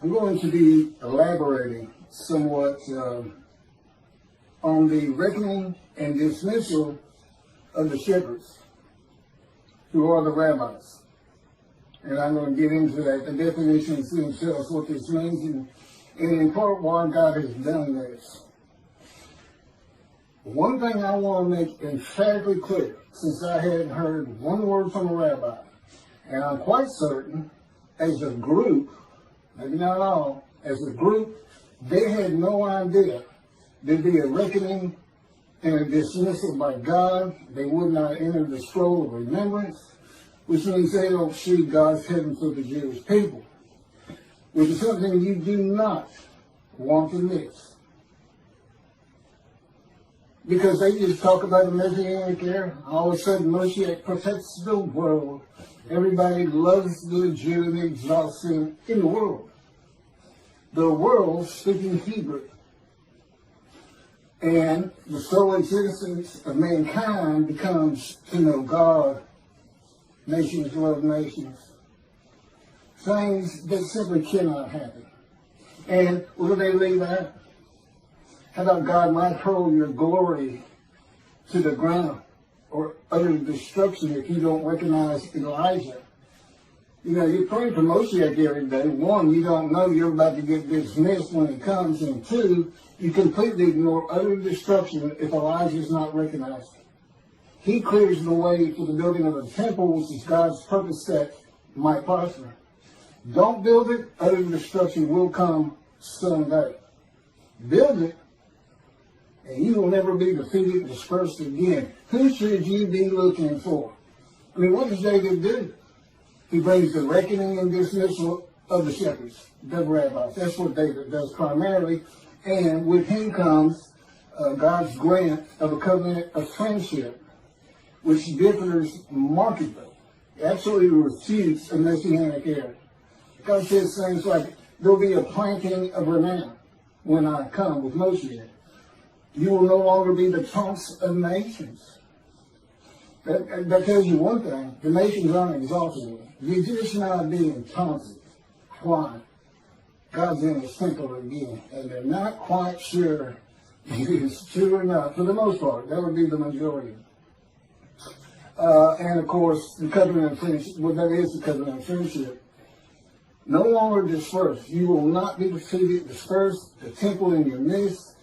I'm going to be elaborating somewhat on the reckoning and dismissal of the shepherds, who are the rabbis. And I'm going to get into that, the definitions themselves, what this means, and in part why God has done this. One thing I want to make emphatically clear, since I hadn't heard one word from a rabbi, and I'm quite certain, as a group, maybe not all, as a group, they had no idea there'd be a reckoning and a dismissal by God. They would not enter the scroll of remembrance, which means they don't see God's heaven for the Jewish people, which is something you do not want to miss. Because they just talk about the Messianic era. All of a sudden, Moshiach protects the world. Everybody loves the Jew and exalts him in the world. The world speaking Hebrew. And the sole existence of mankind becomes to know God. Nations love nations. Things that simply cannot happen. And what do they leave out? How about God might hurl your glory to the ground or utter destruction if you don't recognize Elijah? You know, you're praying for Moshiach every day. One, you don't know you're about to get dismissed when it comes. And two, you completely ignore utter destruction if Elijah is not recognized. He clears the way for the building of the temple, which is God's purpose that might prosper. Don't build it, utter destruction will come someday. Build it, and you will never be defeated and dispersed again. Who should you be looking for? I mean, what does David do? He brings the reckoning and dismissal of the shepherds, the rabbis. That's what David does primarily. And with him comes God's grant of a covenant of friendship, which differs markedly, absolutely refutes a Messianic era. God says things like, there'll be a planting of renown when I come with Moshiach. You will no longer be the taunts of nations. That tells you one thing. The nations aren't exalted. You're just not being taunted. Why? God's in his temple again. And they're not quite sure if it's true or not. For the most part, that would be the majority. And of course, the covenant of friendship. Well, that is the covenant of friendship. No longer dispersed. You will not be defeated, dispersed. The temple in your midst.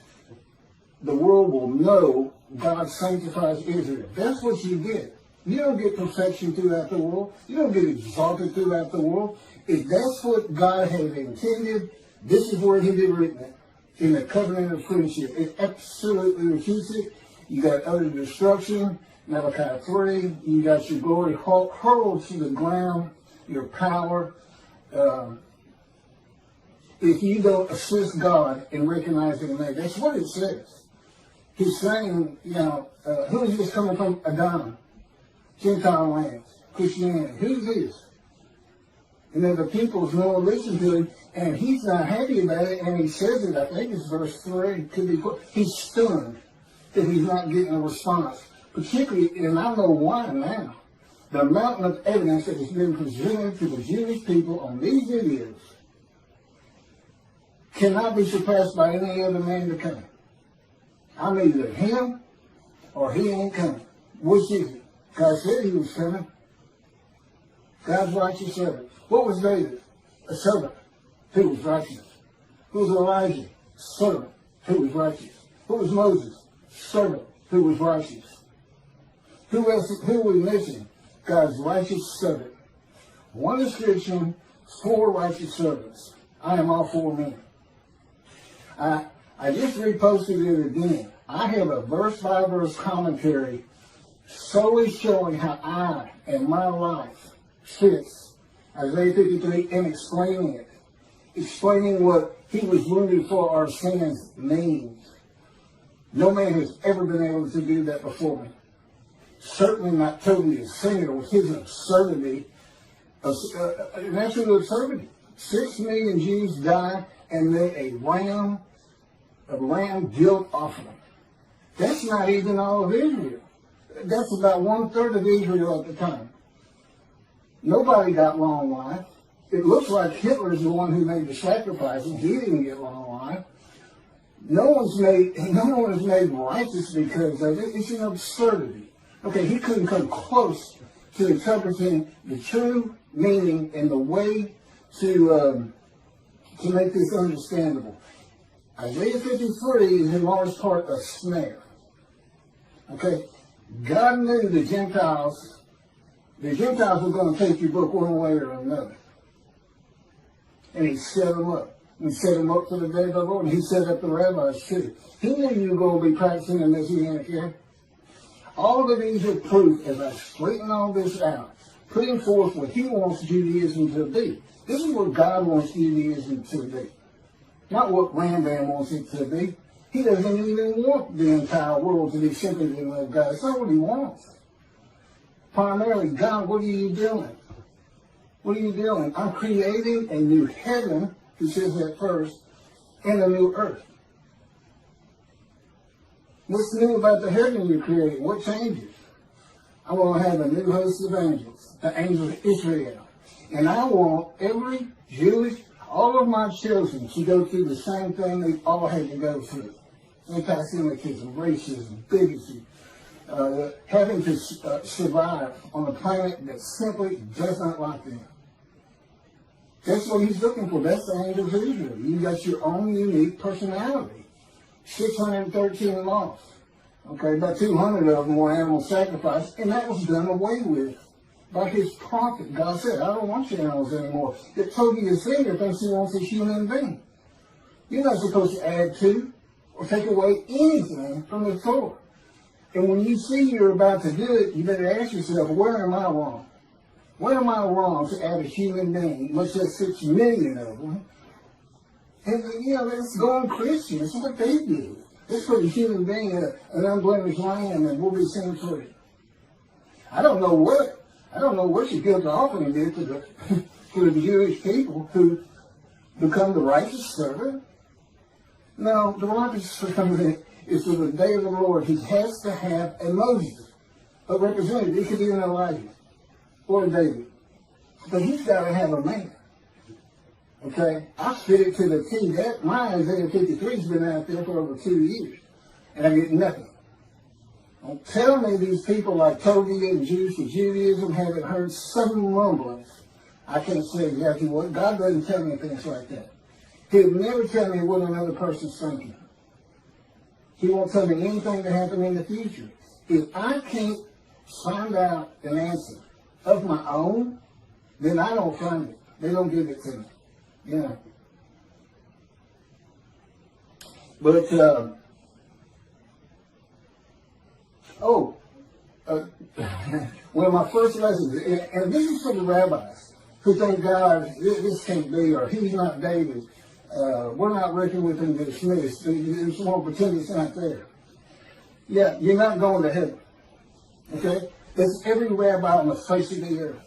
The world will know God sanctifies Israel. That's what you get. You don't get perfection throughout the world. You don't get exalted throughout the world. If that's what God had intended, this is where he did written it. In the covenant of friendship. It absolutely refutes it. You got utter destruction. Malachi 3. You got your glory hurled to the ground. Your power. If you don't assist God in recognizing that, that's what it says. He's saying, you know, who is this coming from? Adament, Gentile lands, Christianity. Who's this? And then the peoples know and listen to him, and he's not happy about it, and he says it, I think it's verse 3, could be, he's stunned that he's not getting a response. Particularly, and I know why now, the mountain of evidence that has been presented to the Jewish people on these videos cannot be surpassed by any other man to come. I'm either him or he ain't coming. Which is it? God said he was coming. God's righteous servant. What was David? A servant who was righteous. Who was Elijah? Servant who was righteous. Who was Moses? Servant who was righteous. Who else? Who was missing? God's righteous servant. One description, 4 righteous servants. I am all 4 men. I just reposted it again. I have a verse-by-verse commentary solely showing how I and my life fits Isaiah 53 and explaining it. Explaining what he was wounded for our sins means. No man has ever been able to do that before me. Certainly not totally a sinner with his absurdity. An absolute absurdity. 6 million Jews died and made a lamb guilt offering. That's not even all of Israel. That's about 1/3 of Israel at the time. Nobody got long life. it looks like Hitler's the one who made the sacrifice, and he didn't get long life. No one is made righteous because of it. It's an absurdity. Okay, he couldn't come close to interpreting the true meaning and the way to make this understandable. Isaiah 53 is in large part a snare. Okay, God knew the Gentiles were going to take your book one way or another. And he set them up. He set them up for the day of the Lord. And he set up the rabbis too. He knew you were going to be practicing the Messianic era. All of these are proof, as I straighten all this out, putting forth what he wants Judaism to be. This is what God wants Judaism to be. Not what Rambam wants it to be. He doesn't even want the entire world to be simply the love of God. It's not what he wants. Primarily, God, what are you doing? What are you doing? I'm creating a new heaven, he says that first, and a new earth. What's new about the heaven you're creating? What changes? I want to have a new host of angels, the angels of Israel. And I want every Jewish, all of my children to go through the same thing they all had to go through. Anti-Semitism, racism, bigotry, having to survive on a planet that simply does not like them. That's what he's looking for. That's the angels of Israel. You got your own unique personality. 613 laws. Okay, about 200 of them were animal sacrifice, and that was done away with by his prophet. God said, I don't want your animals anymore. That Toby Savior thinks he wants a human being. You're not supposed to add to or take away anything from the Torah. And when you see you're about to do it, you better ask yourself, where am I wrong? Where am I wrong to add a human being, much less 6 million of them? And, let's go on Christian. That's what they do. Let's put a human being in an unblemished lamb and we'll be sin free. I don't know what your guilt offering did to the Jewish people who become the righteous servant. No, the righteous servant is for the day of the Lord. He has to have a Moses, a representative. He could be an Elijah or a David. But he's got to have a man. Okay? I fit it to the T. My Isaiah 53 has been out there for over 2 years. And I get nothing. Don't tell me these people like Toby and Jews for Judaism haven't heard some rumblings. I can't say exactly what. God doesn't tell me things like that. He'll never tell me what another person's thinking. He won't tell me anything to happen in the future. If I can't find out an answer of my own, then I don't find it. They don't give it to me. Yeah. But, one of my first lessons, and this is for the rabbis who think God, this can't be, or he's not David. We're not reckoning with him to dismiss. There's more pretend it's not there. Yeah, you're not going to heaven. Okay? That's every rabbi on the face of the earth.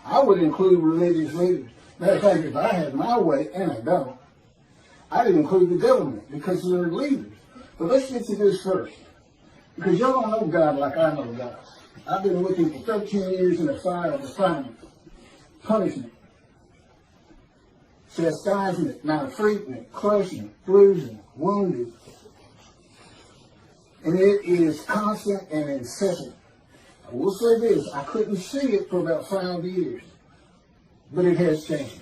I would include religious leaders. Matter of fact, if I had my way, and I don't, I'd include the government because they're leaders. But let's get to this first. Because y'all don't know God like I know God. I've been looking for 13 years in the fire of refinement, punishment, chastisement, maltreatment, crushing, bruising, wounded. And it is constant and incessant. I will say this, I couldn't see it for about 5 years, but it has changed.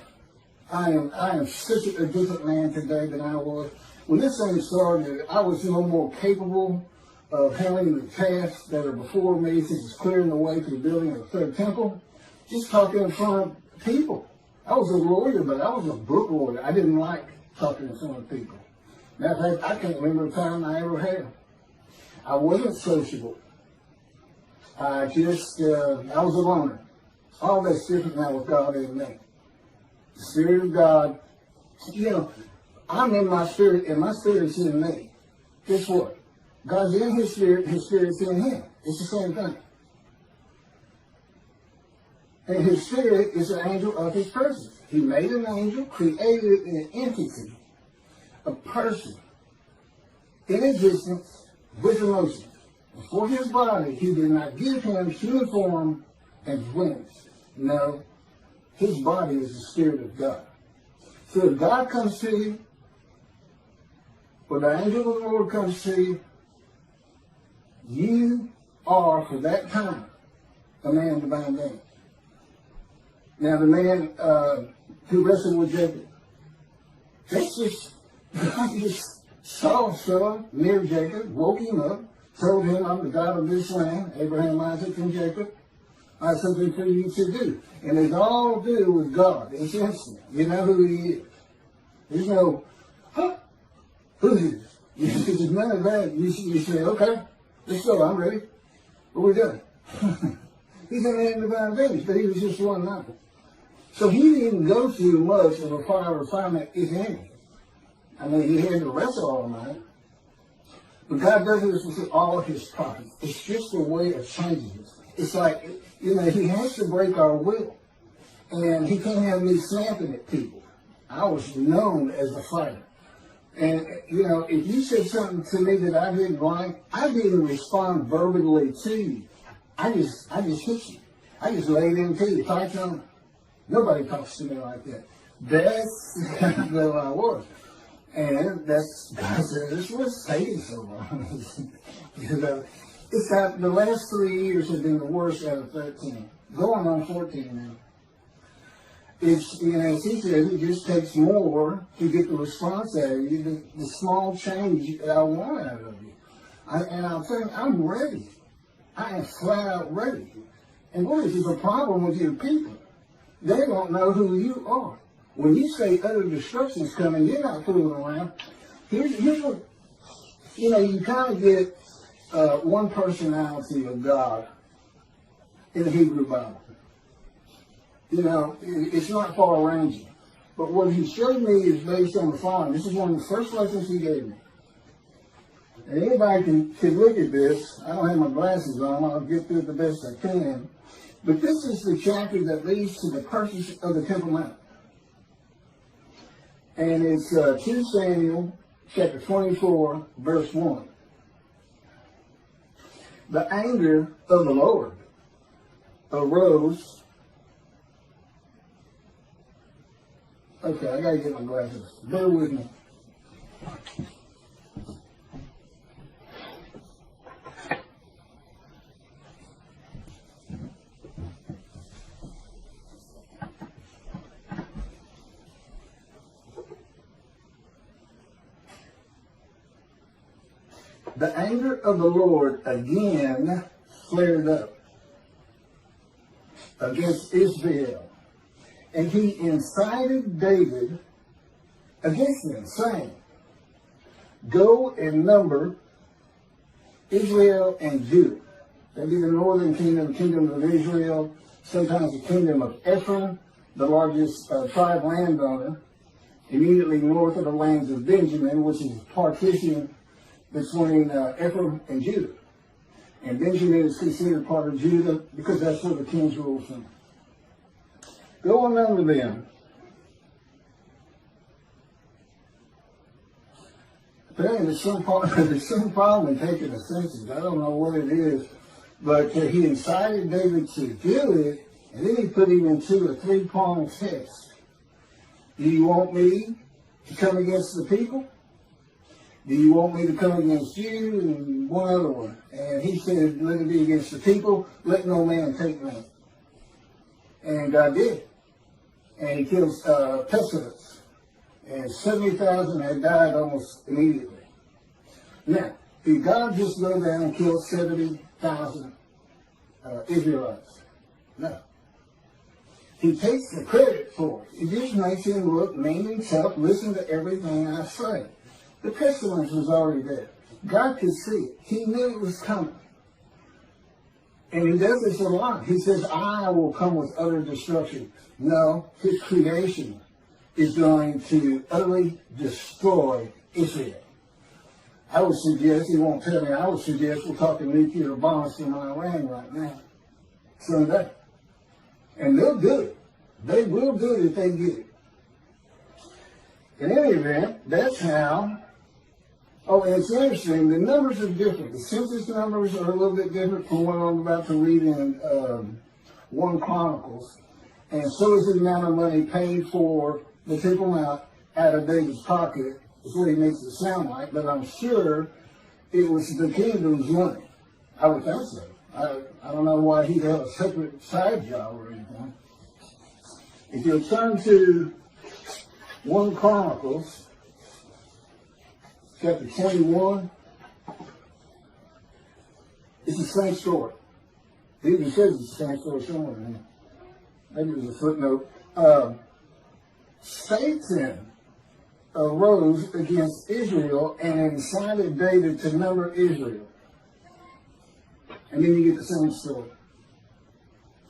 I am such a different man today than I was. When this thing started, I was no more capable of handling the tasks that are before me, since it's clearing the way to the building of the third temple, just talking in front of people. I was a lawyer, but I was a book lawyer. I didn't like talking in front of people. Matter of fact, I can't remember a time I ever had. I wasn't sociable. I was a loner. All that's different now with God in me. The Spirit of God, I'm in my spirit, and my spirit's in me. Guess what? God's in his spirit's in him. It's the same thing. And his spirit is an angel of his presence. He made an angel, created an entity, a person, in existence, with emotions. And for his body, he did not give him human form and wings. No. his body is the Spirit of God. So if God comes to you, or the angel of the Lord comes to you, you are, for that time, a man of divine name. Now the man who wrestled with Jacob, God just saw a son near Jacob, woke him up, told him, I'm the God of this land, Abraham, Isaac, and Jacob. I have something for you to do. And it's all to do with God. It's instant. You know who he is. There's no, huh? Who is this? There's none of that. You say, okay, let's go, I'm ready. What are we doing? He's a man of divine vintage, but he was just one night. So he didn't go through much of a fire refinement, if any. I mean, he had to wrestle all night. But God does this with all of his prophets. It's just a way of changing this. It's like, you know, he has to break our will. And he can't have me snapping at people. I was known as a fighter. And, you know, if you said something to me that I didn't like, I didn't respond verbally to you. I just hit you. I just laid into you, fight on. Nobody talks to me like that. That's who I was. And that's, God says, what's taking so long? You know, it's that the last 3 years have been the worst out of 13. Going on 14 now. It's, you know, as he says, it just takes more to get the response out of you, the small change that I want out of you. And I'll tell you, I'm ready. I am flat out ready. And what is the problem with your people? They don't know who you are. When you say utter destruction is coming, you're not fooling around. Here's what, you know, you kind of get one personality of God in the Hebrew Bible. You know, it's not far-ranging. But what he showed me is based on the following. This is one of the first lessons he gave me. And anybody can look at this. I don't have my glasses on. I'll get through it the best I can. But this is the chapter that leads to the purchase of the Temple Mount. And it's 2 Samuel chapter 24, verse 1. The anger of the Lord arose. Okay, I gotta get my glasses. Bear with me. The anger of the Lord again flared up against Israel. And he incited David against them, saying, go and number Israel and Judah. That'd be the northern kingdom, the kingdom of Israel, sometimes the kingdom of Ephraim, the largest tribe landowner, immediately north of the lands of Benjamin, which is partitioned between Ephraim and Judah. And Benjamin is considered part of Judah because that's where the kings rule from. Go on under them. Apparently there's some problem in taking the census. I don't know what it is. But he incited David to do it, and then he put him into a three-pronged test. Do you want me to come against the people? Do you want me to come against you? And one other one. And he said, let it be against the people. Let no man take me. And God did. And he killed pestilence. And 70,000 had died almost immediately. Now, did God just go down and kill 70,000 Israelites? No. He takes the credit for it. It just makes him look mean himself, listen to everything I say. The pestilence was already there. God could see it. He knew it was coming. And he does this a lot. He says, I will come with utter destruction. No, his creation is going to utterly destroy Israel. I would suggest, he won't tell me, I would suggest we're talking nuclear bombs from Iran right now. Someday. And they'll do it. They will do it if they get it. In any event, that's how. Oh, and it's interesting, the numbers are different. The census numbers are a little bit different from what I'm about to read in 1 Chronicles. And so is the amount of money paid for the Temple Mount out of David's pocket, is what he makes it sound like, but I'm sure it was the kingdom's money. I would think so. I don't know why he'd have a separate side job or anything. If you'll turn to 1 Chronicles, chapter 21, it's the same story. It even says it's the same story somewhere in here. Maybe it was a footnote. Satan arose against Israel and incited David to number Israel. And then you get the same story.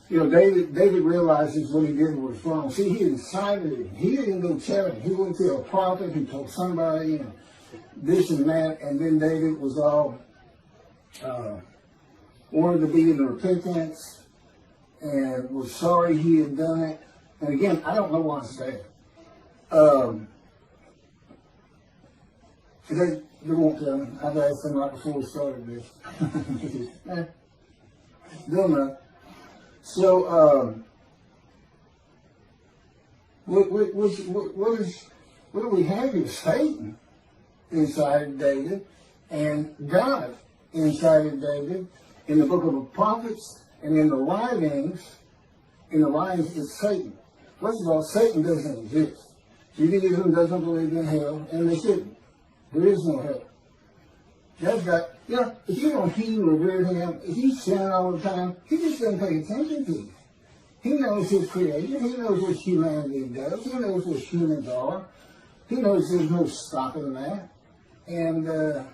You know, David realizes what he did was wrong. See, he incited him. He didn't go tell him. He went to a prophet. He told somebody and this and that. And then David was all wanted to be in repentance and was sorry he had done it. And again, I don't know why I say it. They won't tell me. I've asked them right before we started this. Don't know. So, what do we have here? Satan incited David, and God incited David in the book of the prophets, and in the writings it's Satan. First of all, Satan doesn't exist. Judaism doesn't believe in hell, and they shouldn't. There is no hell. God's got, you know, if you don't heed and revere him, if you sin all the time, he just doesn't pay attention to you. He knows his creation. He knows what humanity does. He knows what humans are. He knows there's no stopping that. And, I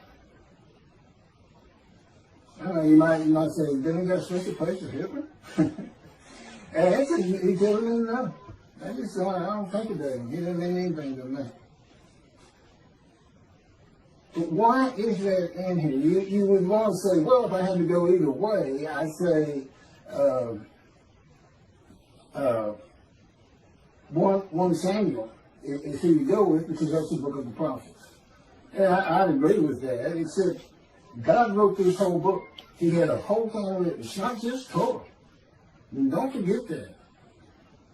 don't know, you might say, didn't God switch the place of Hitler? And that's it. He tells me no. I don't think about him. He doesn't mean anything to me. But why is that in here? You would want to say, well, if I had to go either way, I'd say 1 Samuel is who you go with, because that's the book of the prophets. And I agree with that, except God wrote this whole book. He had a whole thing written. It's not just Torah. And don't forget that.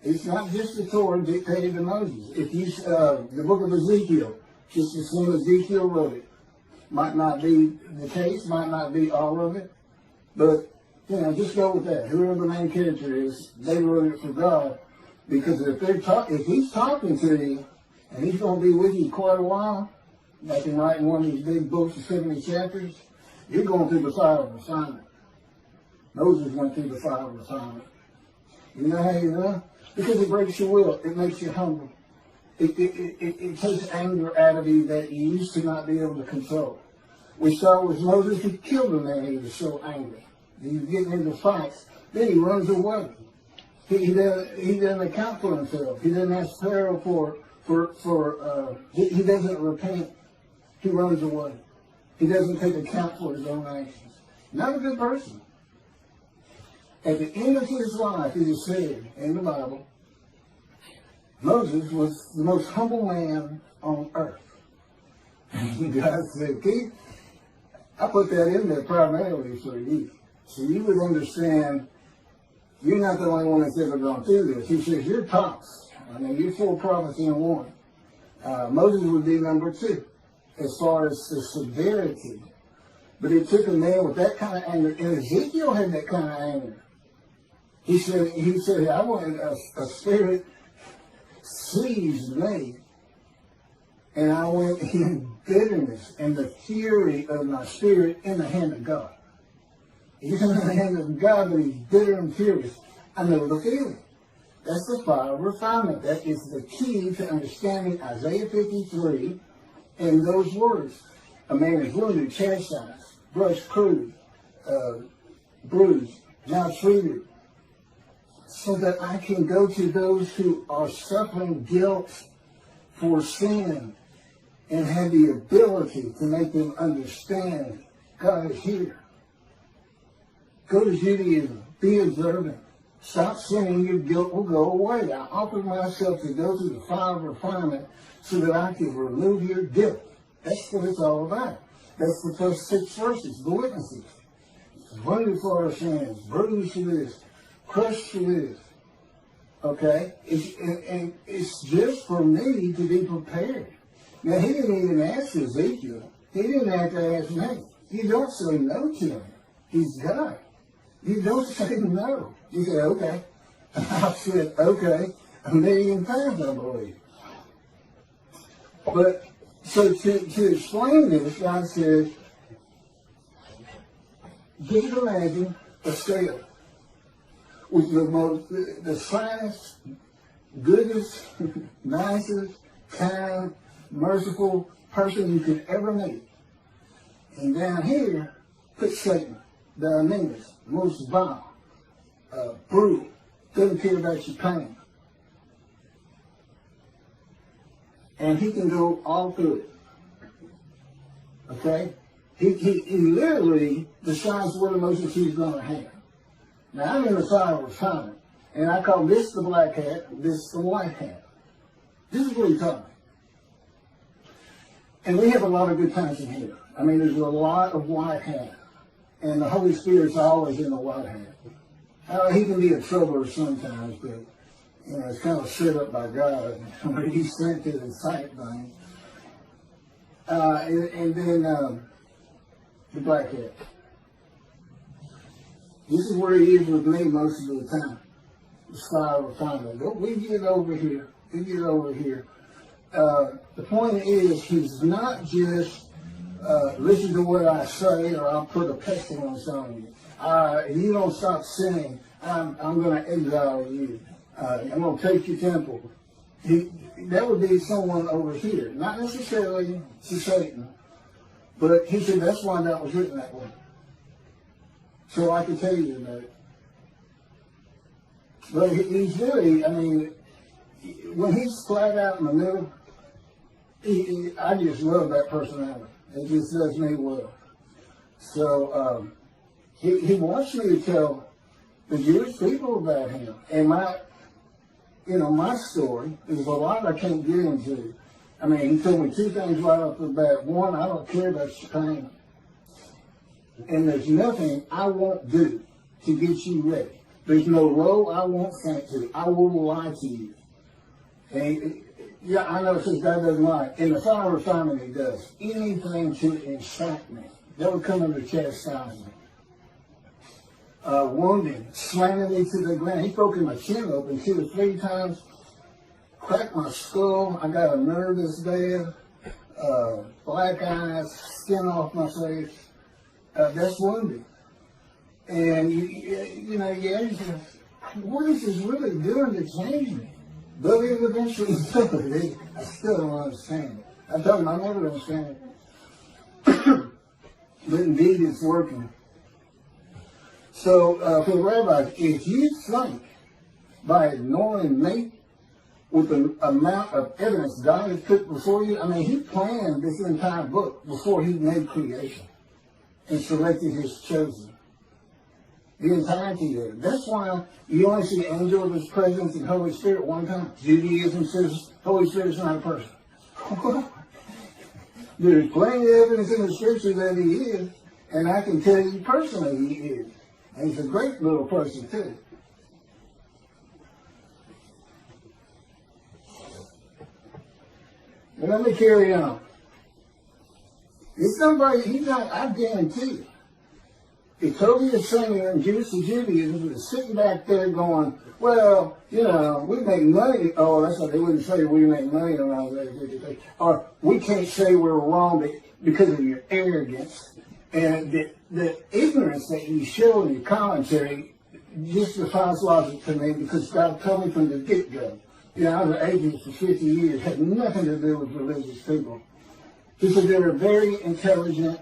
It's not just the Torah dictated to Moses. If you, the book of Ezekiel, just as soon as Ezekiel wrote it. Might not be the case, might not be all of it, but, you know, just go with that. Whoever the main character is, they wrote it for God, because if he's talking to you, and he's going to be with you quite a while, like in writing one of these big books of 70 chapters, you're going through the fire of refinement. Moses went through the fire of refinement. You know how you know? Because it breaks your will. It makes you humble. It takes anger out of you that you used to not be able to control. We saw with Moses, he killed a man. He was so angry. He was getting into fights. Then he runs away. He doesn't account for himself. He doesn't ask Pharaoh he doesn't repent. He runs away. He doesn't take account for his own actions. Not a good person. At the end of his life, it is said in the Bible, Moses was the most humble man on earth. God said, Keith, I put that in there primarily for you. So you would understand you're not the only one that's ever gone through this. He says, you're tops. I mean, you're 4 prophets in one. Moses would be number 2 as far as the severity. But it took a man with that kind of anger. And Ezekiel had that kind of anger. He said, I wanted a spirit seized me, and I went in bitterness and the fury of my spirit in the hand of God. He's in the hand of God, but he's bitter and furious. I know the feeling. That's the fire of refinement. That is the key to understanding Isaiah 53 and those words. A man is wounded, chastised, brushed, bruised, now treated, so that I can go to those who are suffering guilt for sin and have the ability to make them understand God is here. Go to Judaism. Be observant. Stop sinning. Your guilt will go away. I offer myself to go through the fire of refinement so that I can remove your guilt. That's what it's all about. That's the first 6 verses, the witnesses. Wounded for our sins, bruised for this, crushed for this. Okay? And it's just for me to be prepared. Now, he didn't even ask Ezekiel. He didn't have to ask me. You don't say no to him. He's God. You don't say no. You say, okay. I said, okay, 1,000,000 times, I believe. But, so to explain this, God said, just imagine a scale with the finest, goodest, nicest, kind, merciful person you could ever meet. And down here, put Satan, the meanest, most vile, brutal, doesn't care about your pain. And he can go all through it. Okay? He literally decides what emotions he's going to have. Now, I'm in the fire of refinement, and I call this the black hat, this the white hat. This is what he's talking about. And we have a lot of good times in here. I mean, there's a lot of white hat, and the Holy Spirit's always in the white hat. He can be a troubler sometimes, but you know, it's kind of set up by God. He's sent to the sight thing. And then the black hat. This is where he is with me most of the time. The style of refinement. We get over here. We get over here. The point is, he's not just listen to what I say, or I'll put a pestilence on you. If you don't stop sinning, I'm going to exile you. I'm going to take your temple. That would be someone over here, not necessarily to Satan, but he said that's why that was written that way. So I can tell you about it. But he's really, I mean, when he's flat out in the middle, I just love that personality. It just does me well. So he wants me to tell the Jewish people about him. And my story, there's a lot I can't get into. I mean, he told me two things right off the bat. One, I don't care about your pain. And there's nothing I won't do to get you ready. There's no low I won't sink to. I will lie to you. And yeah, I know since God doesn't lie. In the fire refinement, he does. Anything to incite me. That would come under chastisement. Wounding, slamming me to the ground. He broke my chin open 2 or 3 times, cracked my skull. I got a nervous bad, black eyes, skin off my face. That's wounding. And, you ask, what is this really doing to change me? But it eventually does. I still don't understand it. I told him I never understand it. But indeed, it's working. So, for the rabbis, if you think by ignoring me with the amount of evidence God has put before you, I mean, he planned this entire book before he made creation and selected his chosen. The entirety of it. That's why you only see angel of his presence and Holy Spirit one time. Judaism says Holy Spirit is not a person. There's plenty of evidence in the scripture that he is, and I can tell you personally he is. And he's a great little person too. And let me carry on. It's somebody, he's not, I guarantee you. If Toby Singer and Jewish Judaism was sitting back there going, well, we make money. Oh, that's what they wouldn't say, we make money around that. Or we can't say we're wrong because of your arrogance. And the ignorance that you show in your commentary just defies logic to me, because God told me from the get-go. I was an atheist for 50 years, had nothing to do with religious people. He said they were very intelligent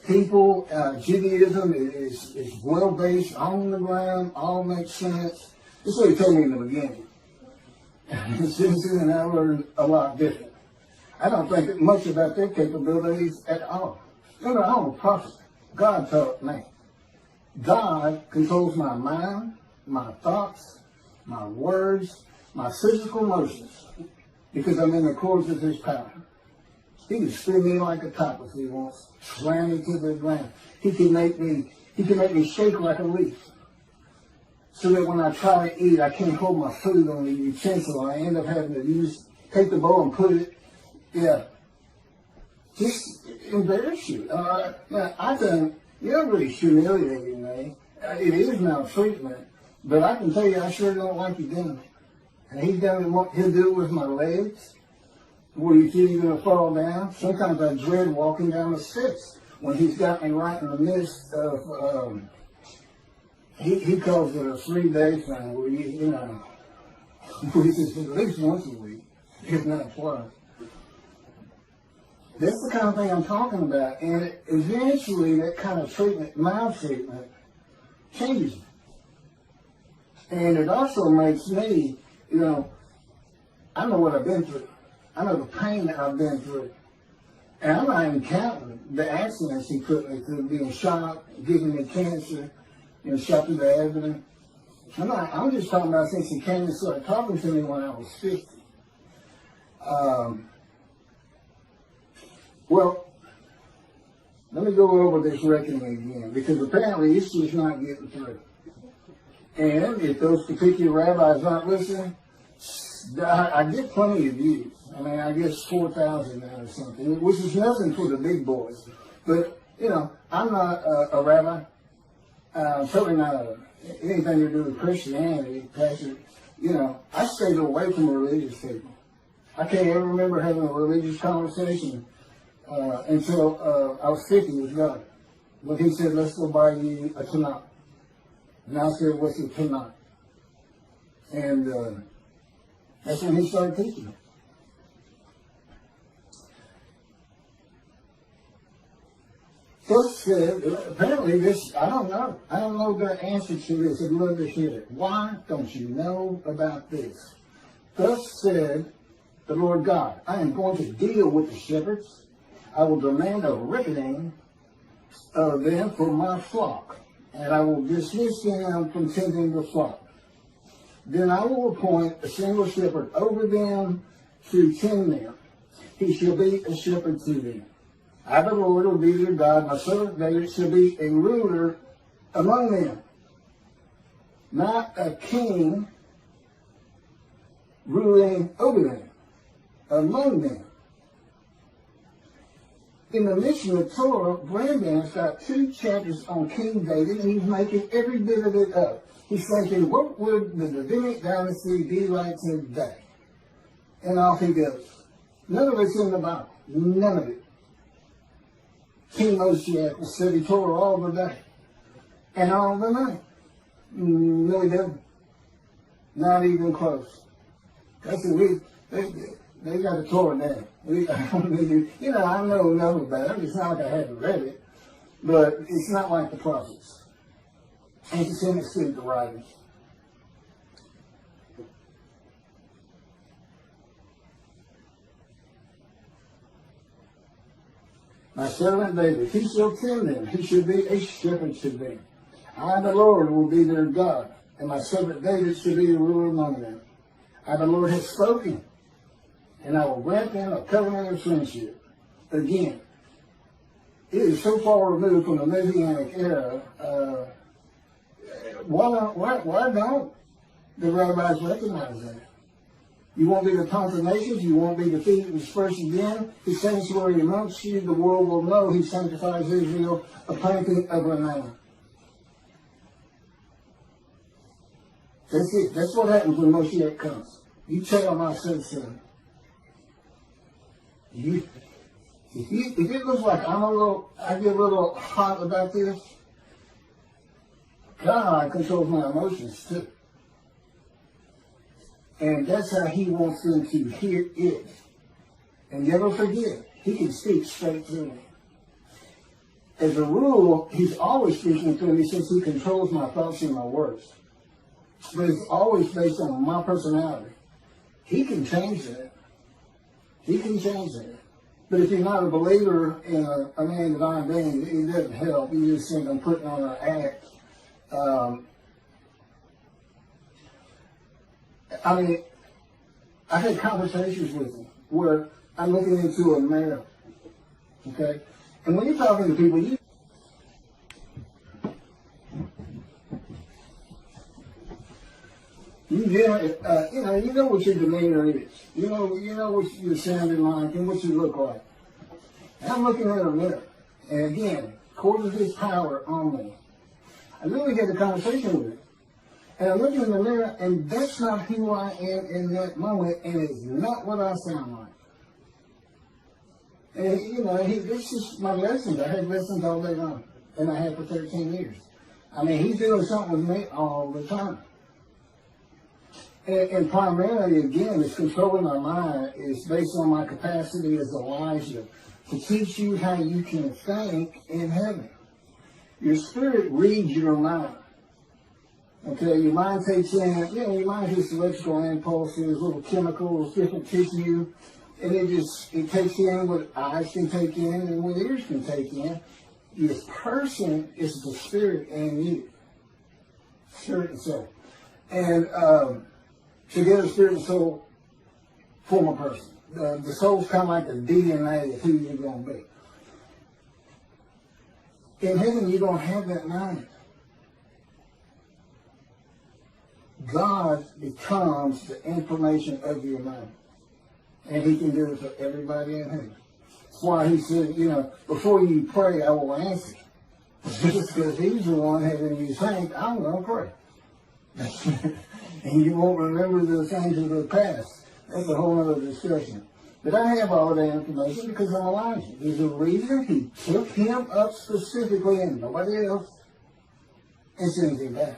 people. Judaism is well-based, on the ground, all makes sense. This is what he told me in the beginning. Since then, I learned a lot different. I don't think much about their capabilities at all. I'm a prophet. God taught me. God controls my mind, my thoughts, my words, my physical motions, because I'm in accord with his power. He can spin me like a top if he wants, slam me to the ground. He can make me shake like a leaf. so that when I try to eat, I can't hold my food on the utensil. I end up having to take the bowl and put it, just embarrass you. Now, I think you're really humiliating me. It is maltreatment, but I can tell you, I sure don't like you doing it. And he'll do it with my legs, where you feel you're going to fall down. Sometimes I dread walking down the steps when he's got me right in the midst of, he calls it a 3-day thing, where which is at least once a week, if not twice. That's the kind of thing I'm talking about. And eventually that kind of treatment, maltreatment, changes me. And it also makes me, I know what I've been through. I know the pain that I've been through. And I'm not even counting the accidents he put me through, being shot, giving me cancer, shot through the abdomen. I'm just talking about since he came and started talking to me when I was 50. Well, let me go over this reckoning again, because apparently it's just not getting through. And if those particular rabbis aren't listening, I get plenty of views. I mean, I guess 4,000 now or something, which is nothing for the big boys. But, I'm not a rabbi. Certainly not anything to do with Christianity, Pastor. I stayed away from religious people. I can't ever remember having a religious conversation until I was 50 with God. When he said, let's go buy you a Tanakh. And I said, what's a Tanakh? And that's when he started teaching me. First said, apparently this, I don't know. I don't know the answer to this. I'd love to hear it. Why don't you know about this? Thus said the Lord God, I am going to deal with the shepherds. I will demand a reckoning of them for my flock, and I will dismiss them from tending the flock. Then I will appoint a single shepherd over them to tend them. He shall be a shepherd to them. I, the Lord, will be their God. My servant David shall be a ruler among them, not a king ruling over them, among them. In the Mishnah Torah, Brandon's got 2 chapters on King David, and he's making every bit of it up. He's thinking, what would the Davidic dynasty be like today? And off he goes. None of it's in the Bible. None of it. King Moshiach said he Torah all the day and all the night. No, he doesn't. Not even close. That's what they got a Torah now. I know enough about it. It's not like I haven't read it, but it's not like the prophets. Anti-Semitic the writings. My servant David, he shall tend them. He shall be a shepherd to them. I, the Lord, will be their God, and my servant David shall be the ruler among them. I, the Lord, have spoken, and I will grant them a covenant of friendship. Again, it is so far removed from the Messianic era. Why don't the rabbis recognize that? You won't be the tongue of nations, you won't be defeated and dispersed again. His sanctuary amongst you, the world will know he sanctifies Israel, a planting of renown. That's it. That's what happens when Moshiach comes. You tell him I said so. If it looks like I get a little hot about this, God controls my emotions too. And that's how he wants them to hear it. And never forget, he can speak straight through me. As a rule, he's always speaking through me since he controls my thoughts and my words. But it's always based on my personality. He can change that. He can change that. But if you're not a believer in a man divine being, it doesn't help. You just think I'm putting on an act. I had conversations with him where I'm looking into a mirror, okay? And when you're talking to people, You know what your demeanor is. You know what you're sounding like and what you look like. And I'm looking at a mirror, and again, according to His power on me, I literally had a conversation with Him. And I look in the mirror, and that's not who I am in that moment, and it's not what I sound like. And, this is my lessons. I had lessons all day long, and I had for 13 years. I mean, He's doing something with me all the time. And primarily, again, it's controlling my mind. It's based on my capacity as Elijah to teach you how you can think in heaven. Your spirit reads your mind. Okay, your mind takes in, your mind has electrical impulses, little chemicals, different tissue, and it takes in what eyes can take in and what ears can take in. Your person is the spirit in you. Spirit and soul. And together, spirit and soul form a person. The soul's kind of like the DNA of who you're going to be. In heaven, you don't have that mind. God becomes the information of your mind. And He can do it for everybody in heaven. That's why He said, before you pray, I will answer. Just because He's the one having you think, I'm going to pray. And you won't remember the things of the past. That's a whole other discussion. But I have all that information because I'm Elijah. There's a reason He took him up specifically and nobody else and sends him back.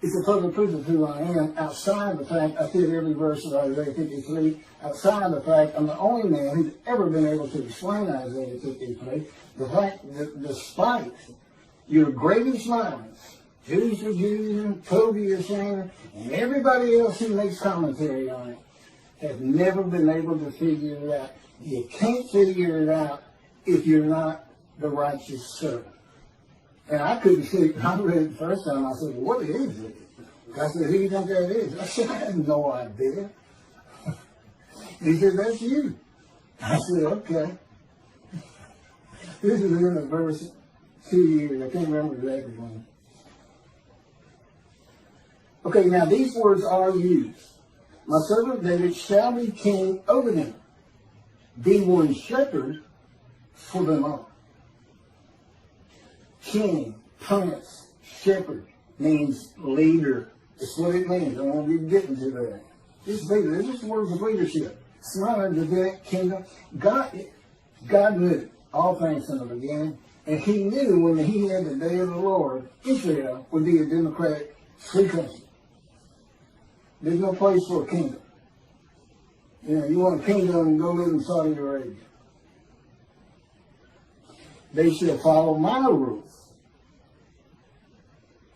It's a total proof of who I am outside the fact I fit every verse of Isaiah 53, outside the fact I'm the only man who's ever been able to explain Isaiah 53. The fact that despite your greatest minds, Jews for Jews and Toby or Sanger, and everybody else who makes commentary on it, have never been able to figure it out. You can't figure it out if you're not the righteous servant. And I couldn't see it. I read it the first time. I said, what is it? I said, who do you think that is? I said, I have no idea. He said, that's you. I said, okay. This is in the verse 2 years. I can't remember exactly when. Okay, now these words are used. My servant David shall be king over them. Be one shepherd for them all. King, prince, shepherd means leader. That's what it means. I won't be getting to that. This leader, this is words of leadership. It's not a divine kingdom. God knew all things from the beginning, and He knew when He had the day of the Lord, Israel would be a democratic free country. There's no place for a kingdom. You want a kingdom and go live in Saudi Arabia. They shall follow my rules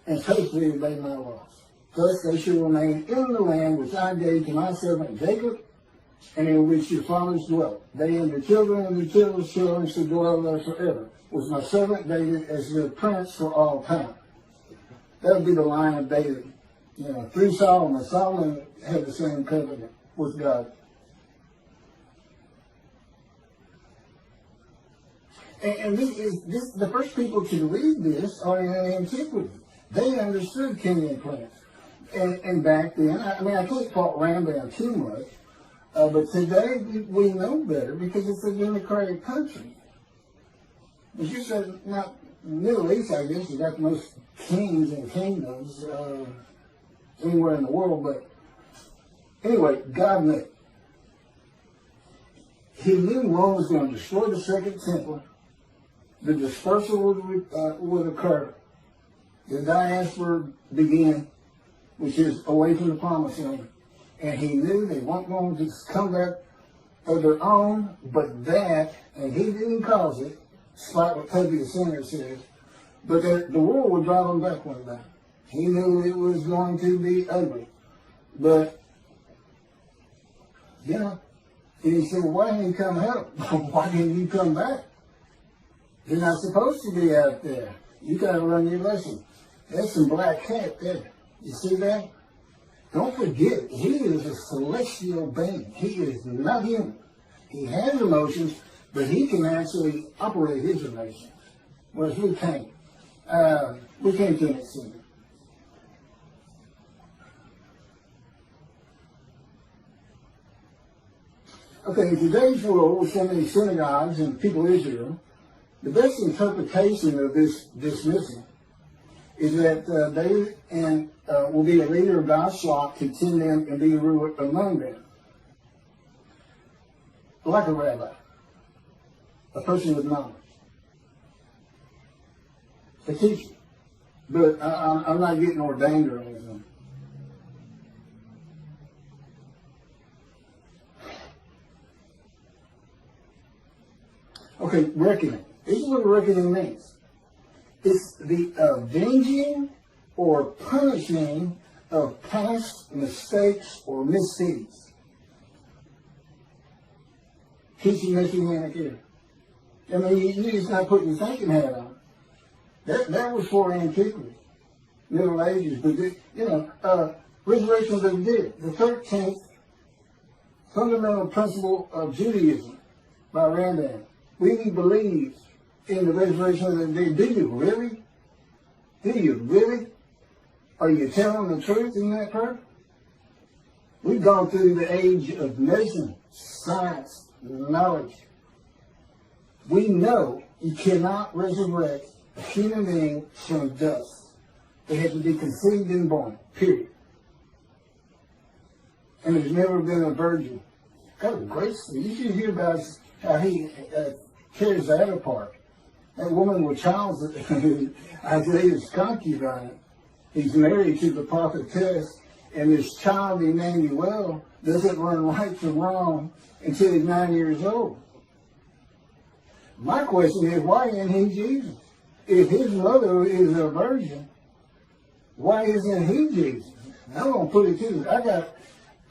and faithfully obey my laws. Thus they shall remain in the land which I gave to my servant Jacob, and in which your fathers dwelt. They and their children and their children's children shall dwell there forever, with my servant David as their prince for all time. That would be the line of David. Through Solomon. Solomon had the same covenant with God. And the first people to read this are in antiquity. They understood king and prince. And back then, I can't fault Rambam too much, but today we know better because it's a democratic country. As you said, not Middle East, I guess, you got the most kings and kingdoms anywhere in the world, but anyway, God knew. He knew Rome was going to destroy the second temple. The dispersal would occur. The diaspora began, which is away from the promised land. And He knew they weren't going to come back of their own, but that, and He didn't cause it, despite what Toby the Sinner says, but the world would drive them back one day. He knew it was going to be ugly. But, and He said, well, why didn't you come help? Why didn't you come back? You're not supposed to be out there. You got to learn your lesson. That's some black cat there. You see that? Don't forget, He is a celestial being. He is not human. He has emotions, but He can actually operate His emotions, whereas we can't. We can't do it. Okay, in today's world, with so many synagogues and people of Israel, the best interpretation of this dismissal is that will be a leader of God's flock to tend them and be a ruler among them. Like a rabbi, a person with knowledge, a teacher. But I'm not getting ordained or anything. Okay, reckoning. This is what reckoning means. It's the avenging or punishing of past mistakes or misdeeds. Teaching Messianic era. I mean, you just not putting your thinking hat on. That was for antiquity, Middle Ages, but resurrection of the dead, the 13th fundamental principle of Judaism by Rambam. We believe in the resurrection of the dead. Do you really? Do you really? Are you telling the truth in that part? We've gone through the age of medicine, science, knowledge. We know you cannot resurrect a human being from dust. They had to be conceived and born, period. And there's never been a virgin. Got a great story. You should hear about how he tears that apart. That woman with child, Isaiah's concubine, he's married to the prophetess, and this child, Emmanuel, doesn't learn right from wrong until he's 9 years old. My question is, why isn't he Jesus? If his mother is a virgin, why isn't he Jesus? I'm going to put it to you.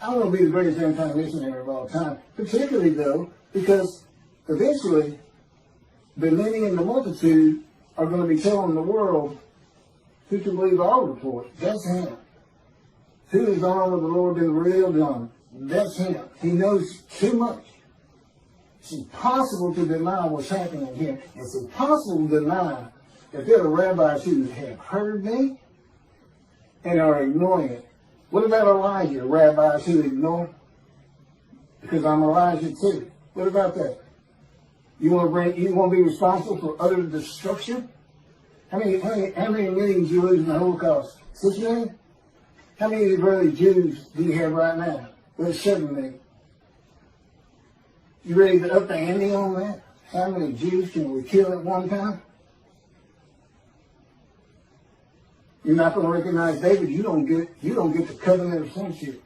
I'm going to be the greatest end-time missionary of all time, particularly, though, because eventually the many and the multitude are going to be telling the world who to believe all reports. That's him. Who is the arm of the Lord been revealed on? That's him. He knows too much. It's impossible to deny what's happening here. It's impossible to deny that there are rabbis who have heard me and are ignoring it. What about Elijah? Rabbis who ignore? Because I'm Elijah too. What about that? You want to be responsible for utter destruction? How many millions you lose in the Holocaust? 6 million? How many Israeli Jews do you have right now? Well, 7 million. You ready to up the ante on that? How many Jews can we kill at one time? You're not going to recognize David. You don't get the covenant of sonship.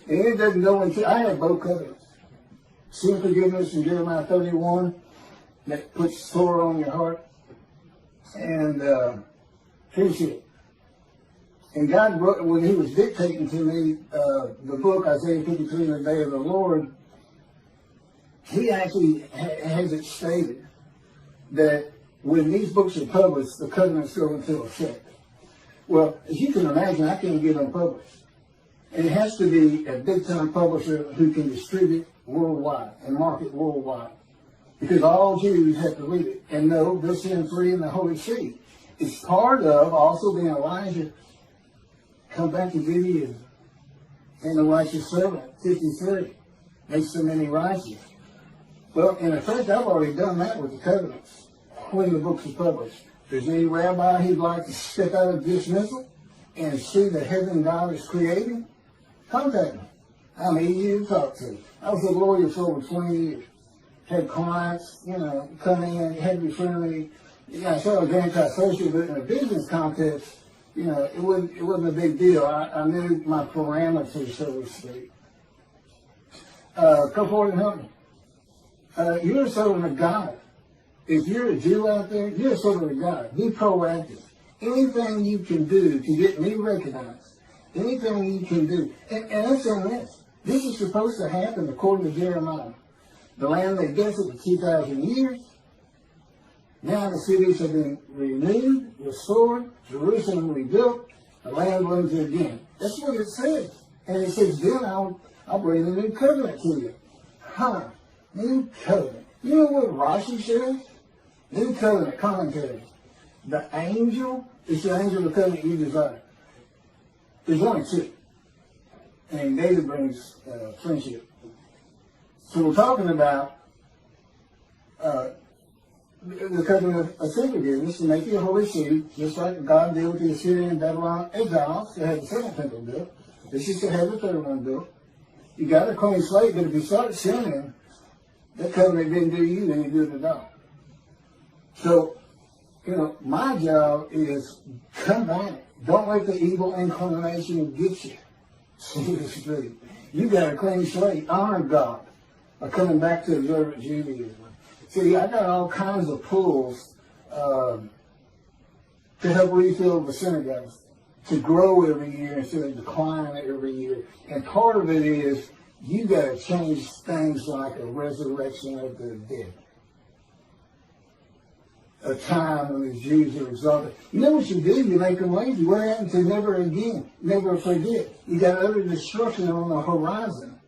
And it doesn't go into. I have both covenants. Sin forgiveness in Jeremiah 31 that puts Torah on your heart, and friendship. And God wrote, when He was dictating to me the book Isaiah 53, the Day of the Lord, He actually has it stated that when these books are published, the covenants go into effect. Well, as you can imagine, I can't get them published. And it has to be a big-time publisher who can distribute worldwide and market worldwide. Because all Jews have to read it and know they're sin free in the Holy See. It's part of also being Elijah come back to Judaism. And the righteous servant, 53, makes so many righteous. Well, in effect, I've already done that with the covenants when the books are published. If there's any rabbi who'd like to step out of dismissal and see the heaven God is creating, contact me. I'm easy to talk to. I was a lawyer for over 20 years. Had clients, come in, had to be friendly. I said I was antisocial, but in a business context, it wasn't a big deal. I knew my parameters, so to speak. Come forward and help me. You're a servant of God. If you're a Jew out there, you're a servant of God. Be proactive. Anything you can do to get me recognized, anything you can do. And I'm saying this. This is supposed to happen according to Jeremiah. The land they desolate for 2,000 years. Now the cities have been renewed, restored, Jerusalem rebuilt, the land runs again. That's what it says. And it says, then I'll bring a new covenant to you. New covenant. You know what Rashi says? New covenant commentary. The angel is the angel of the covenant you desire. There's only two. and David brings friendship. So we're talking about the covenant of forgiveness to make you a holy city, just like God did with the Assyrian and Babylon exiles. They had the second temple built. This is to have the third one built. You got a clean slate, but if you start sinning, that covenant didn't do you any good at all. So, my job is come back. Don't let the evil inclination get you. Seriously. You got a clean slate. Honor God by coming back to observant Judaism. See, I got all kinds of pulls to help refill the synagogues, to grow every year instead of decline every year. And part of it is you got to change things like a resurrection of the dead. A time when the Jews are exalted. You know what you do? You make them lazy. What happens to never again? Never forget. You got utter destruction on the horizon.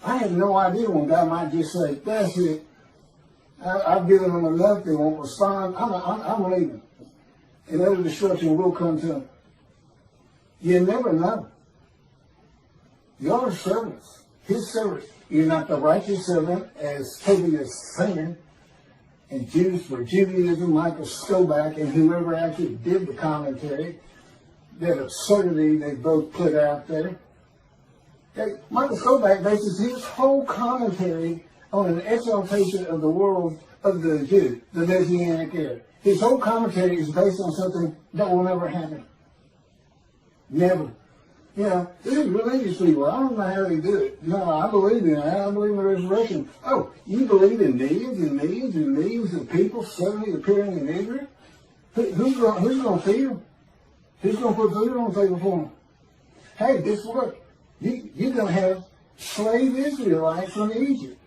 I had no idea when God might just say, that's it. I've given them enough. They won't respond. I'm leaving. And utter destruction will come to them. You never know. You're servants. His servants. You're not the righteous servant, as Toby is saying. And Jews for Judaism, Michael Skoback, and whoever actually did the commentary, that absurdity they both put out there. Michael Skoback bases his whole commentary on an exaltation of the world of the Jew, the Messianic era. His whole commentary is based on something that will never happen. Never. These religious people, I don't know how they do it. No, I believe in it. I believe in the resurrection. Oh, you believe in millions and millions and millions of people suddenly appearing in Israel? Who's going to feed them? Who's going to put food on the table for them? Hey, guess what? You're going to have slave Israelites from Egypt.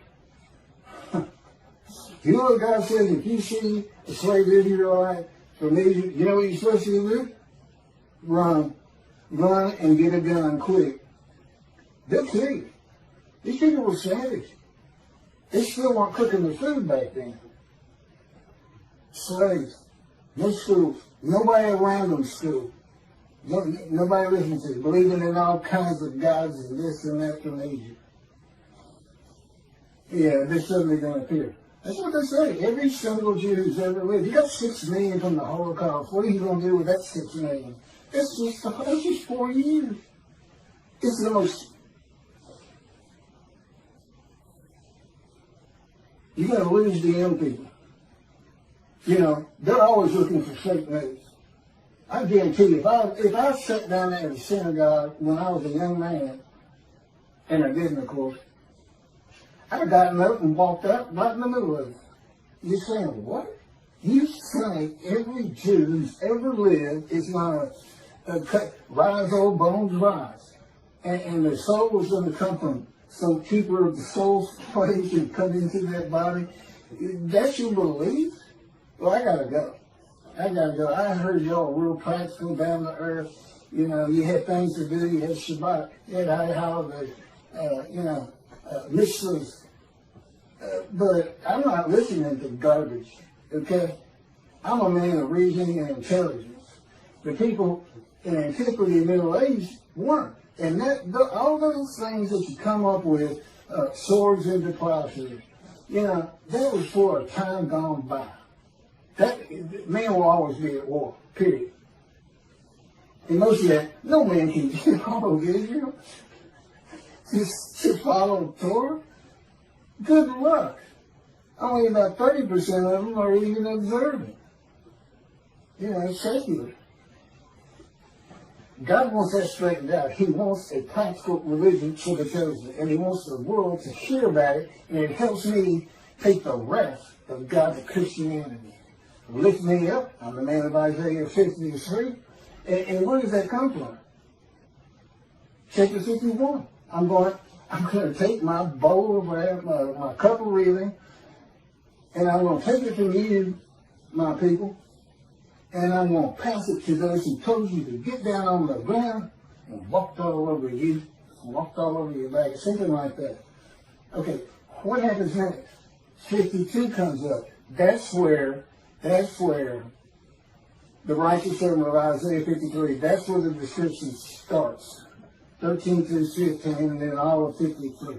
You know what God says? If you see a slave Israelite from Egypt, you know what you're supposed to do? Run. Run and get it done quick. They'll kill you. These people were savage. They still weren't cooking the food back then. Slaves. No schools. Nobody around them school. Nobody listening to it. Believing in all kinds of gods and this and that from Egypt. Yeah, they're suddenly going to appear. That's what they say. Every single Jew who's ever lived. You got 6 million from the Holocaust. What are you going to do with that 6 million? It's just 4 years. It's the most. You're going to lose the young people. They're always looking for fake news. I guarantee you, if I sat down there in the synagogue when I was a young man, and I didn't, of course, I'd have gotten up and walked out right in the middle of it. You're saying, what? You say every Jew who's ever lived is going to rise, old bones, rise. And their soul is going to come from some keeper of the soul's place and come into that body. That's your belief? Well, I got to go. I heard y'all real practical, down to earth. You had things to do. You had Shabbat. You had holidays. Mitzvahs. But I'm not listening to garbage. Okay? I'm a man of reasoning and intelligence. The people in antiquity and Middle Age weren't. And all those things that you come up with, swords into plowshares, that was for a time gone by. Man will always be at war, period. And Moshiach, no man can get all of Israel to follow Torah. Good luck. Only about 30% of them are even observant. It's secular. God wants that straightened out. He wants a practical religion for the chosen. And he wants the world to hear about it. And it helps me take the wrath of God's Christianity. Lift me up. I'm the man of Isaiah 53. And where does that come from? Chapter 51. I'm going to take my bowl of wrath, my cup of reeling, and I'm going to take it from you, my people, and I'm going to pass it to those who told you to get down on the ground and walked all over you, walked all over your back, something like that. Okay, what happens next? 52 comes up. That's where the righteous servant of Isaiah 53. That's where the description starts. 13 through 15, and then all of 53.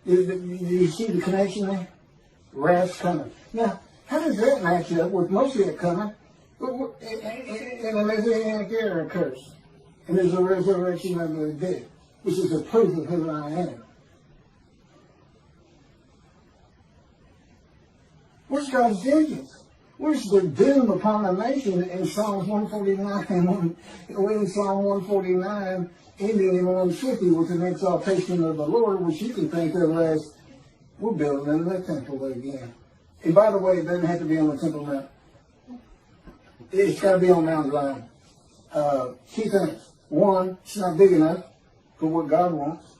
You see the connection there? Wrath's coming. Now, how does that match up with Moshiach coming? And the Messianic era occurs. And there's a resurrection of the dead, which is a proof of who I am. Where's God's vengeance? Where's the doom upon the nation in Psalms 149, in Psalm 149, ending in 150 with an exaltation of the Lord, which you can think of as, we're building the temple again. And by the way, it doesn't have to be on the Temple Mount. It's got to be on Mount Zion. Two things. One, it's not big enough for what God wants.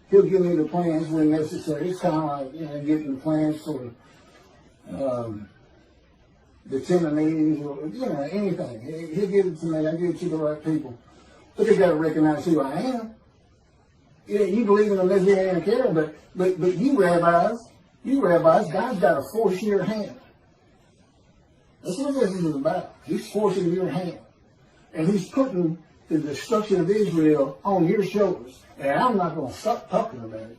He'll give me the plans when necessary. It's kind of like, getting the plans for the 10 meetings or, anything. He'll give it to me. I'll give it to the right people. But they got to recognize who I am. You believe in the Messianic era, but you rabbis, God's got to force your hand. That's what this is about. He's forcing your hand. And he's putting the destruction of Israel on your shoulders. And I'm not going to stop talking about it.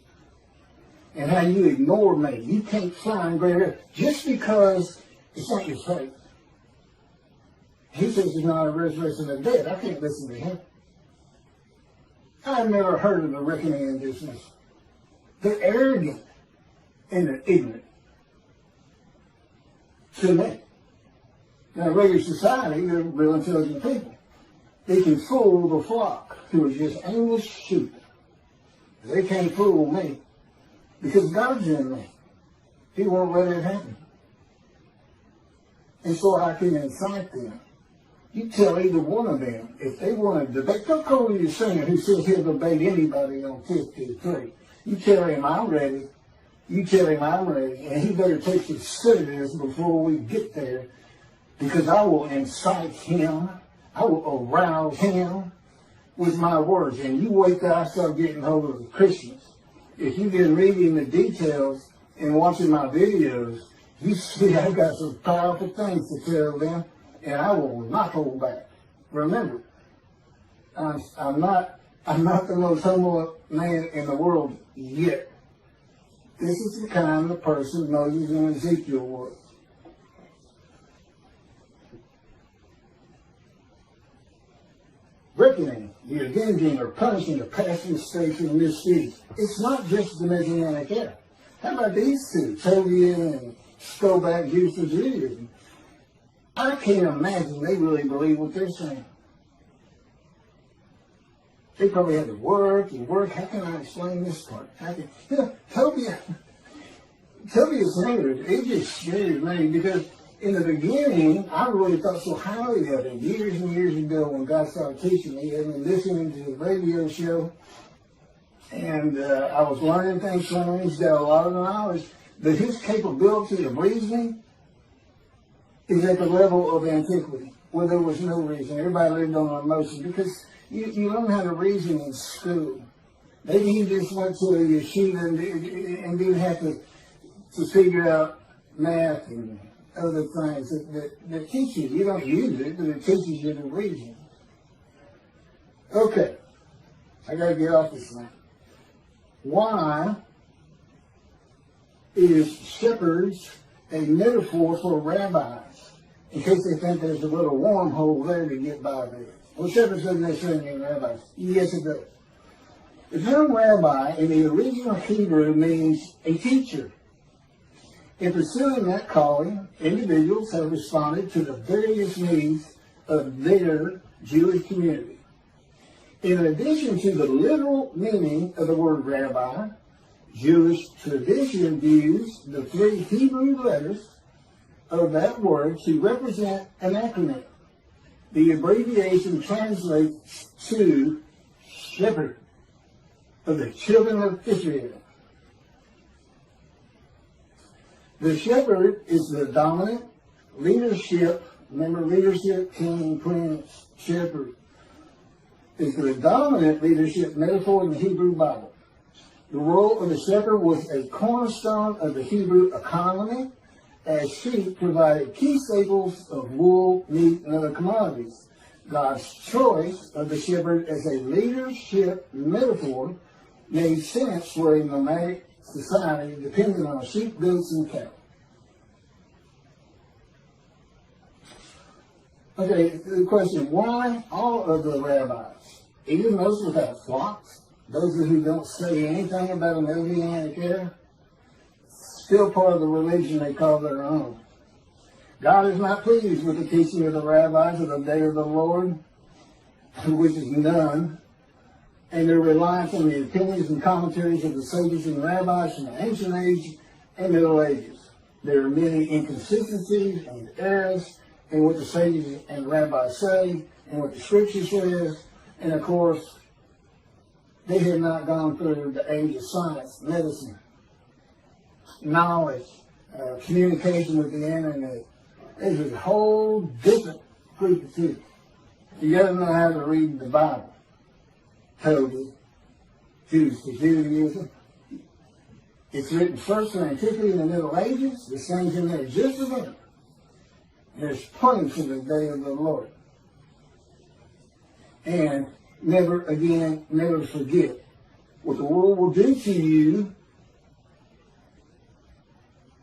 And how you ignore me. You can't fly in great air just because it's not your faith. He says he's not a resurrection of the dead. I can't listen to him. I've never heard of the reckoning in business. They're arrogant and they're ignorant. To me. Now, regular society, they're real intelligent people. They can fool the flock who are just aimless sheep. They can't fool me because God's in me. He won't let it happen. And so I can incite them. You tell either one of them, if they want to debate, don't call me a singer who says he'll debate anybody on 53. You tell him I'm ready. You tell him I'm ready. And he better take some serious before we get there. Because I will incite him. I will arouse him with my words. And you wait till I start getting hold of the Christians. If you've been reading the details and watching my videos, you see I've got some powerful things to tell them. And I will not hold back. Remember, I'm not the most humble man in the world yet. This is the kind of person Moses and Ezekiel were. Reckoning, the avenging or punishing the past mistakes and misdeeds. It's not just the Messianic era. How about these two, Soviet and Skobac Jews for Judaism? I can't imagine they really believe what they're saying. They probably had to work and work. How can I explain this part? Tobia's language, it just scares me because in the beginning, I really thought so highly of him. Years and years ago when God started teaching me, I've been listening to the radio show, and I was learning things from him. He's got a lot of knowledge, but his capability of reasoning is at the level of antiquity, where there was no reason. Everybody lived on emotion because you learn how to reason in school. Maybe he just went to a yeshiva and didn't have to figure out math and other things that teach you. You don't use it, but it teaches you to reason. Okay, I got to get off this thing. Why is shepherds a metaphor for rabbis? In case they think there's a little wormhole there to get by there. Well, shepherds doesn't necessarily mean rabbis. Yes, it does. The term rabbi in the original Hebrew means a teacher. In pursuing that calling, individuals have responded to the various needs of their Jewish community. In addition to the literal meaning of the word rabbi, Jewish tradition views the three Hebrew letters of that word to represent an acronym. The abbreviation translates to shepherd of the children of Israel. The shepherd is the dominant leadership. Remember, leadership, king, prince, shepherd is the dominant leadership metaphor in the Hebrew Bible. The role of the shepherd was a cornerstone of the Hebrew economy, as sheep provided key staples of wool, meat, and other commodities. God's choice of the shepherd as a leadership metaphor made sense for a nomadic society dependent on sheep, goats, and cattle. Okay, the question, why all of the rabbis, even those without flocks, those who don't say anything about a messianic era, still part of the religion they call their own? God is not pleased with the teaching of the rabbis of the day of the Lord, which is none, and their reliance on the opinions and commentaries of the sages and rabbis from the ancient age and Middle Ages. There are many inconsistencies and errors in what the sages and rabbis say and what the scripture says, and of course, they had not gone through the age of science, medicine, knowledge, communication with the internet. There's a whole different group of people. You got to know how to read the Bible. Talmud, Jews to Judaism. It's written first in antiquity in the Middle Ages. This thing's in there just a minute. There's plenty for the day of the Lord. And never forget what the world will do to you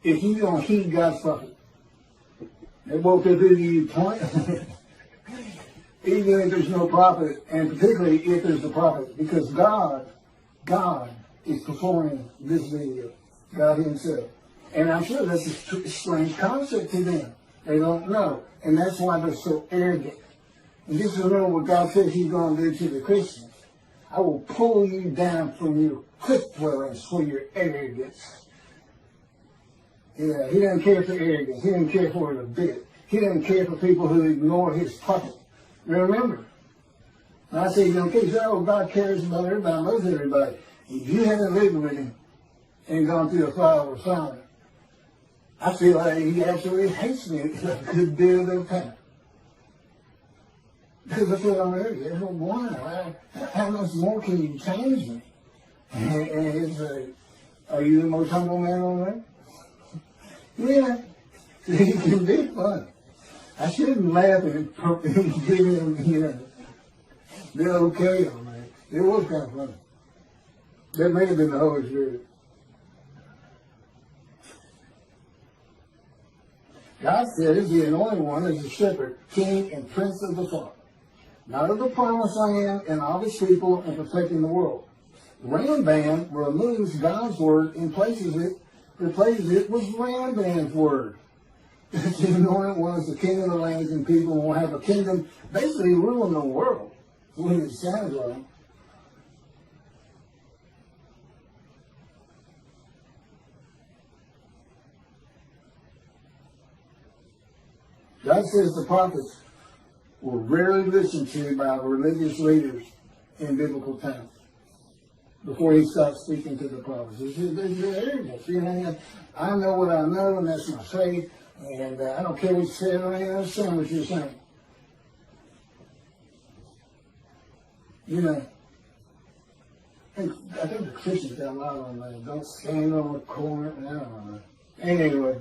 if you don't heed God's prophet. They won't do to you point. Even if there's no prophet, and particularly if there's a prophet, because God is performing this video, God himself. And I'm sure that's a strange concept to them. They don't know. And that's why they're so arrogant. And just remember what God says he's going to do to the Christians. I will pull you down from your cliff dwellings for your arrogance. Yeah, he doesn't care for arrogance. He doesn't care for it a bit. He doesn't care for people who ignore his prophet. Remember, when I say you don't care, you say, oh, God cares about everybody, loves everybody. If you haven't lived with him and gone through a fire or fire, I feel like he absolutely hates me a good deal of the time. Because I feel I'm arrogant. Why? How much more can you change me? And it's like, are you the most humble man on earth? Yeah, it can be fun. I shouldn't laugh and give him, they're okay on that. It was kind of funny. That may have been the Holy Spirit. God says the anointed one is the shepherd, king, and prince of the flock, not of the promised land and all his people and perfecting the world. Rambam removes God's word and replaces it with Rambam's word. The anointed one is the king of the lands and people will have a kingdom basically ruling the world. That's what it sounds like. God says the prophets were rarely listened to by religious leaders in biblical times before he stopped speaking to the prophets. There's arrogance. I know what I know, and that's my faith, and I don't care what you say, I don't even understand what you're saying. I think the Christians got a lot on that. Don't stand on the corner. I don't know. Anyway,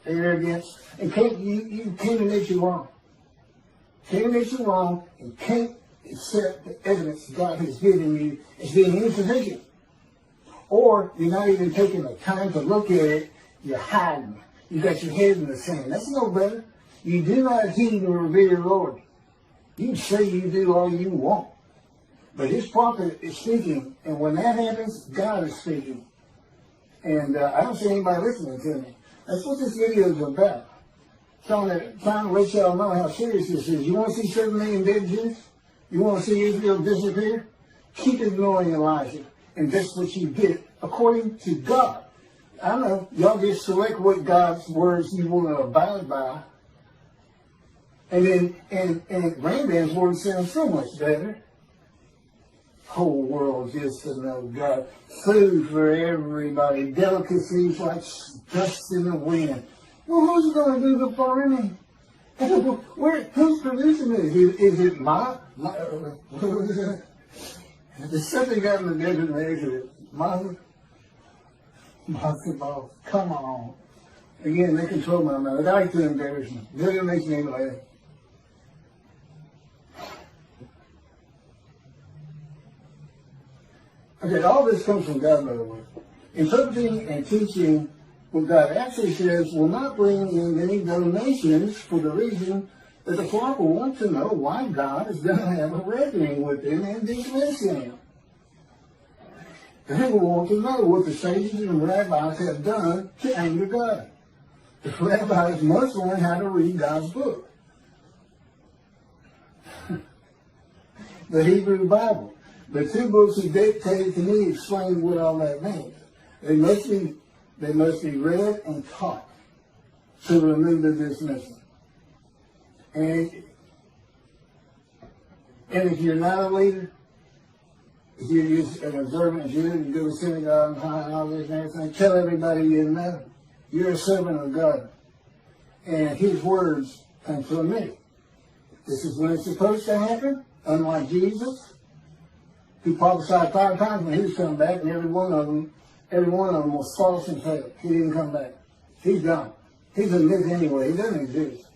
arrogance. And you can't admit you're wrong. Can't admit you're wrong, and can't accept the evidence God has given you as being insufficient. Or you're not even taking the time to look at it, you're hiding. You got your head in the sand. That's no better. You do not heed and revere the Lord. You can say you do all you want. But his prophet is speaking, and when that happens, God is speaking. And I don't see anybody listening to me. That's what this video is about. Trying to let y'all know how serious this is. You want to see 7 million dead Jews? You want to see Israel disappear? Keep ignoring Elijah. And that's what you get according to God. I don't know. Y'all just select what God's words you want to abide by. And then, and Rambam's words sound so much better. Whole world just to know God. Food for everybody. Delicacies like dust in the wind. Well, who's going to do the farming? Who's producing it? Is it my there's something out in the desert there. Come on. Again, they control my mouth. I like to embarrass me. It makes me laugh. Okay, all this comes from God, by the way. Interpreting and teaching what God actually says will not bring in any donations for the reason that the flock will want to know why God is going to have a reckoning with them and dismiss them. They will want to know what the sages and rabbis have done to anger God. The rabbis must learn how to read God's book, the Hebrew Bible. The two books he dictated to me explain what all that means. They must be read and taught to remove the dismissal. And if you're not a leader, if you're just an observant Jew, you go to synagogue and all this and everything, tell everybody you know. You're a servant of God. And his words come from me. This is when it's supposed to happen, unlike Jesus, who prophesied 5 times when he was coming back, and every one of them was false and failed. He didn't come back. He's gone. He's a myth anyway. He doesn't exist.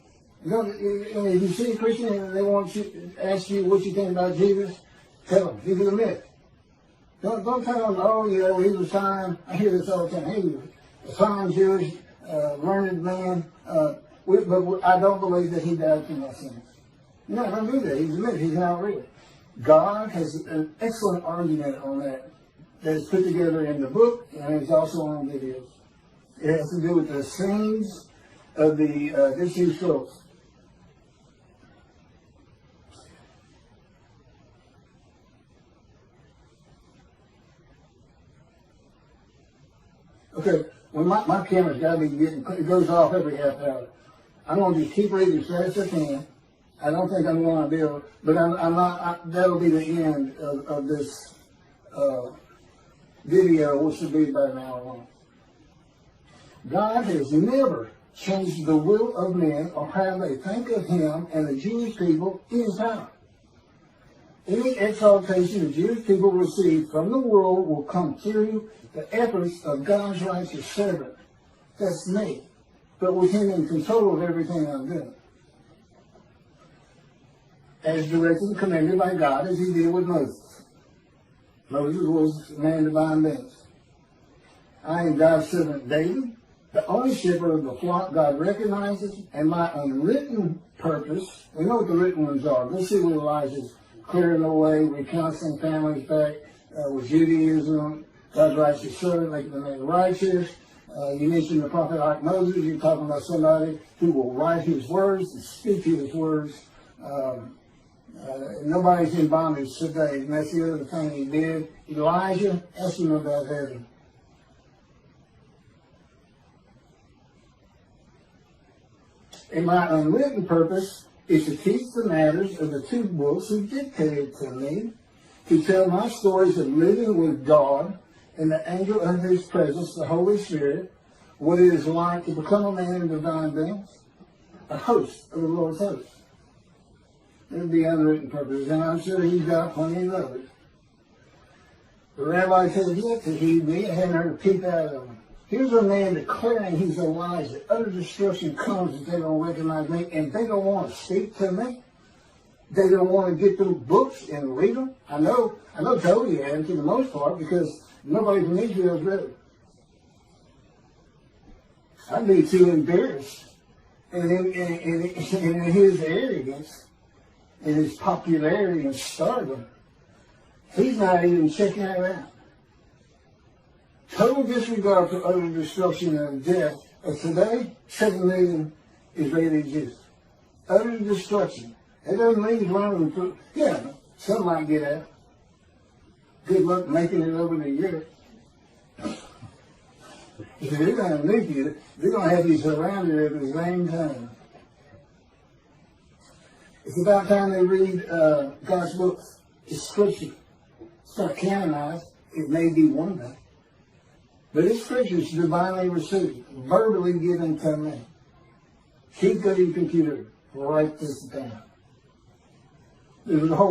If you see a Christian and they want to ask you what you think about Jesus, tell them he's a myth. Don't tell them, oh, you know, he was fine. I hear this all the time. He was a fine Jewish, learned man, but I don't believe that he died for my sins. No, don't do that. He's a myth. He's not real. God has an excellent argument on that is put together in the book, and it's also on videos. It has to do with the sins of the disused souls. Okay, well, my camera's got to be it goes off every half hour. I'm going to just keep reading as fast as I can. I don't think I'm going to be able, but I'm not, that'll be the end of this video, which will be about an hour long. God has never changed the will of men or how they think of him and the Jewish people in his power. Any exaltation the Jewish people receive from the world will come through the efforts of God's righteous servant. That's me. But with him in control of everything I'm doing. As directed and commanded by God as he did with Moses. Moses was a man of divine beings. I am God's servant David, the only shepherd of the flock God recognizes, and my unwritten purpose. We know what the written ones are. Let's see what Elijah's clearing the way, recounseling families back with Judaism, God's righteous servant, making the man righteous. You mentioned the prophet like Moses. You're talking about somebody who will write his words and speak his words. Nobody's in bondage today, and that's the other thing he did. Elijah, ask him about heaven. And my unwritten purpose is to teach the matters of the two books who dictated to me, to tell my stories of living with God in the angel of his presence, the Holy Spirit, what it is like to become a man in divine beings, a host of the Lord's host. It would be unwritten purpose, and I'm sure he's got plenty of others. The rabbi said, yet to heed me, I hadn't heard a peep out of him. Here's a man declaring he's Elijah. Utter destruction comes if they don't recognize me, and they don't want to speak to me. They don't want to get them books and read them. I know Toby had for the most part, because nobody from Israel's read it. I'd be too embarrassed. And in his arrogance, and his popularity and stardom, he's not even checking it out. Total disregard for utter destruction and death. Of today, 7 million Israeli Jews. Utter destruction. That doesn't mean he's running through. Yeah, some might get out. Good luck making it over to Europe. If they're going to nuke you, they're going to have you surrounded at the same time. It's about time they read God's books. It's scripture. It's not canonized. It may be one day. But it's scriptures divinely received, verbally given to me. Keep good your computer. Write this down. There's a whole